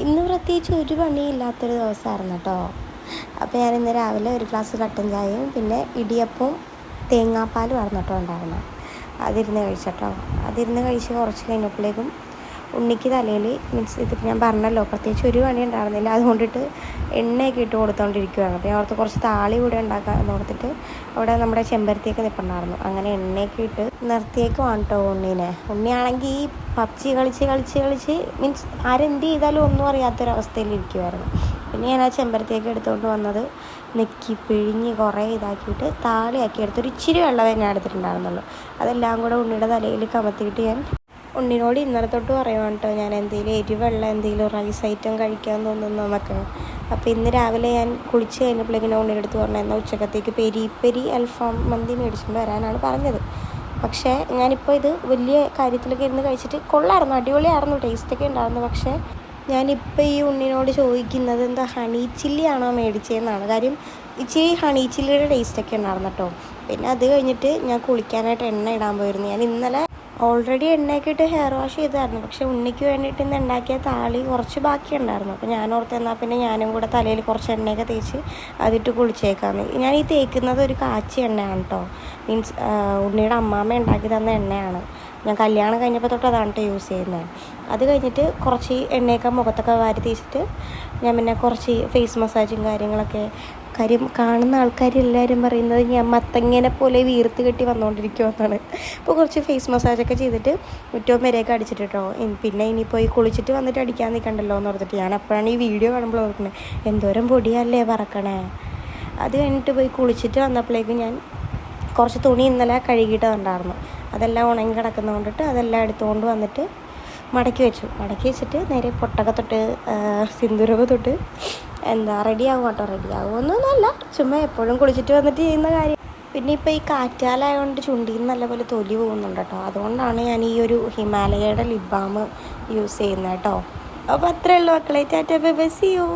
ഇന്ന് പ്രത്യേകിച്ച് ഒരു പണിയില്ലാത്തൊരു ദിവസമായിരുന്നു കേട്ടോ. അപ്പോൾ ഞാൻ ഇന്ന് രാവിലെ ഒരു ഗ്ലാസ് കട്ടൻ ചായയും പിന്നെ ഇടിയപ്പവും തേങ്ങാപ്പാലും ആയിരുന്നു കേട്ടോ ഉണ്ടായിരുന്നത്. അതിരുന്ന് കഴിച്ചോ. അതിരുന്ന് കഴിച്ച് കുറച്ച് കഴിഞ്ഞപ്പോഴേക്കും ഉണ്ണിക്ക് തലയിൽ ഇതിപ്പോൾ ഞാൻ പറഞ്ഞല്ലോ പ്രത്യേകിച്ച് ഒരു പണി ഉണ്ടായിരുന്നില്ല. അതുകൊണ്ടിട്ട് എണ്ണയൊക്കെ ഇട്ട് കൊടുത്തുകൊണ്ടിരിക്കുകയാണ്. അപ്പോൾ ഞാൻ ഓർത്ത് കുറച്ച് താളി കൂടെ ഉണ്ടാക്കാമെന്ന് ഓർത്തിട്ട് അവിടെ നമ്മുടെ ചെമ്പരത്തിയൊക്കെ നിൽപ്പുണ്ടായിരുന്നു. അങ്ങനെ എണ്ണയൊക്കെ ഇട്ട് നിർത്തിയേക്കുവാണ് കേട്ടോ ഉണ്ണീനെ. ഉണ്ണിയാണെങ്കിൽ ഈ പബ്ജി കളിച്ച് ആരെന്ത് ചെയ്താലും ഒന്നും അറിയാത്തൊരവസ്ഥയിലിരിക്കുമായിരുന്നു. പിന്നെ ഞാൻ ആ ചെമ്പരത്തിയൊക്കെ എടുത്തുകൊണ്ട് വന്നത് നെക്കി പിഴിഞ്ഞ് കുറേ ഇതാക്കിയിട്ട് താളിയാക്കി എടുത്തൊരു ഇച്ചിരി വെള്ളമേ ഞാൻ എടുത്തിട്ടുണ്ടായിരുന്നുള്ളൂ. അതെല്ലാം കൂടെ ഉണ്ണിയുടെ തലയിൽ കമത്തിയിട്ട് ഞാൻ ഉണ്ണിനോട് ഇന്നലെ തൊട്ട് പറയുവാണ് കേട്ടോ, ഞാൻ എന്തെങ്കിലും എരിവെള്ള എന്തെങ്കിലും റൈസ് ഐറ്റം കഴിക്കാൻ തോന്നുന്നു നമുക്ക്. അപ്പോൾ ഇന്ന് രാവിലെ ഞാൻ കുളിച്ച് കഴിഞ്ഞപ്പോഴേക്കും ഉണ്ണിയുടെ അടുത്ത് പറഞ്ഞു എന്നാൽ ഉച്ചക്കത്തേക്ക് പെരി അൽഫാം മന്തി മേടിച്ചുകൊണ്ട് വരാനാണ് പറഞ്ഞത്. പക്ഷേ ഞാനിപ്പോൾ ഇത് വലിയ കാര്യത്തിലൊക്കെ ഇരുന്ന് കഴിച്ചിട്ട് കൊള്ളായിരുന്നു, അടിപൊളിയായിരുന്നു, ടേസ്റ്റൊക്കെ ഉണ്ടായിരുന്നു. പക്ഷേ ഞാനിപ്പോൾ ഈ ഉണ്ണിനോട് ചോദിക്കുന്നത് എന്താ ഹണി ചില്ലി ആണോ മേടിച്ചതെന്നാണ്. കാര്യം ഇച്ചിരി ഹണി ചില്ലിയുടെ ടേസ്റ്റൊക്കെ ഉണ്ടായിരുന്നു കേട്ടോ. പിന്നെ അത് കഴിഞ്ഞിട്ട് ഞാൻ കുളിക്കാനായിട്ട് എണ്ണ ഇടാൻ പോയിരുന്നു. ഞാൻ ഇന്നലെ ഓൾറെഡി എണ്ണയൊക്കെ ഇട്ട് ഹെയർ വാഷ് ചെയ്തായിരുന്നു. പക്ഷേ ഉണ്ണിക്ക് വേണ്ടിയിട്ട് ഇന്ന് ഉണ്ടാക്കിയ താളി കുറച്ച് ബാക്കിയുണ്ടായിരുന്നു. അപ്പോൾ ഞാൻ ഓർത്ത് എന്നാൽ പിന്നെ ഞാനും കൂടെ തലയിൽ കുറച്ച് എണ്ണയൊക്കെ തേച്ച് അതിട്ട് കുളിച്ചേക്കാമെന്ന്. ഞാൻ ഈ തേക്കുന്നത് ഒരു കാച്ചിയ എണ്ണയാണ് കേട്ടോ. മീൻസ് ഉണ്ണിയുടെ അമ്മാമ്മ ഉണ്ടാക്കി തന്ന എണ്ണയാണ്. ഞാൻ കല്യാണം കഴിഞ്ഞപ്പോൾ തൊട്ട് അതാണ് കേട്ടോ യൂസ് ചെയ്യുന്നത്. അത് കഴിഞ്ഞിട്ട് കുറച്ച് എണ്ണയൊക്കെ മുഖത്തൊക്കെ വാരി തേച്ചിട്ട് ഞാൻ പിന്നെ കുറച്ച് ഫേസ് മസാജും കാര്യങ്ങളൊക്കെ. കാര്യം കാണുന്ന ആൾക്കാരെല്ലാവരും പറയുന്നത് ഞാൻ മത്തങ്ങനെ പോലെ വീർത്ത് കെട്ടി വന്നുകൊണ്ടിരിക്കുമെന്നാണ്. അപ്പോൾ കുറച്ച് ഫേസ് മസാജൊക്കെ ചെയ്തിട്ട് മുറ്റവും വരെയൊക്കെ അടിച്ചിട്ട് കേട്ടോ. പിന്നെ ഇനിയിപ്പോൾ ഈ കുളിച്ചിട്ട് വന്നിട്ട് അടിക്കാൻ നിൽക്കണ്ടല്ലോ എന്ന് ഓർത്തിട്ട് ഞാൻ അപ്പോഴാണ് ഈ വീഡിയോ കാണുമ്പോൾ ഓർക്കുന്നത് എന്തോരം പൊടിയല്ലേ പറക്കണേ. അത് കഴിഞ്ഞിട്ട് പോയി കുളിച്ചിട്ട് വന്നപ്പോഴേക്കും ഞാൻ കുറച്ച് തുണി ഇന്നലെ കഴുകിയിട്ടുണ്ടായിരുന്നു. അതെല്ലാം ഉണങ്ങി കിടക്കുന്ന കൊണ്ടിട്ട് അതെല്ലാം എടുത്തുകൊണ്ട് വന്നിട്ട് മടക്കി വെച്ചിട്ട് നേരെ പൊട്ടൊക്കെ തൊട്ട് സിന്ദൂരൊക്കെ തൊട്ട് റെഡിയാകും കേട്ടോ. റെഡിയാകുമെന്നൊന്നുമല്ല, ചുമ്മാ എപ്പോഴും കുളിച്ചിട്ട് വന്നിട്ട് ചെയ്യുന്ന കാര്യം. പിന്നെ ഇപ്പോൾ ഈ കാറ്റാലായതുകൊണ്ട് ചുണ്ടിൽ നിന്ന് നല്ലപോലെ തൊലി പോകുന്നുണ്ട് കേട്ടോ. അതുകൊണ്ടാണ് ഞാൻ ഈ ഒരു ഹിമാലയയുടെ ലിപ് ബാം യൂസ് ചെയ്യുന്നത് കേട്ടോ. അപ്പോൾ അത്രയേ ഉള്ളൂ മക്കളെ. Tata bye bye, see U.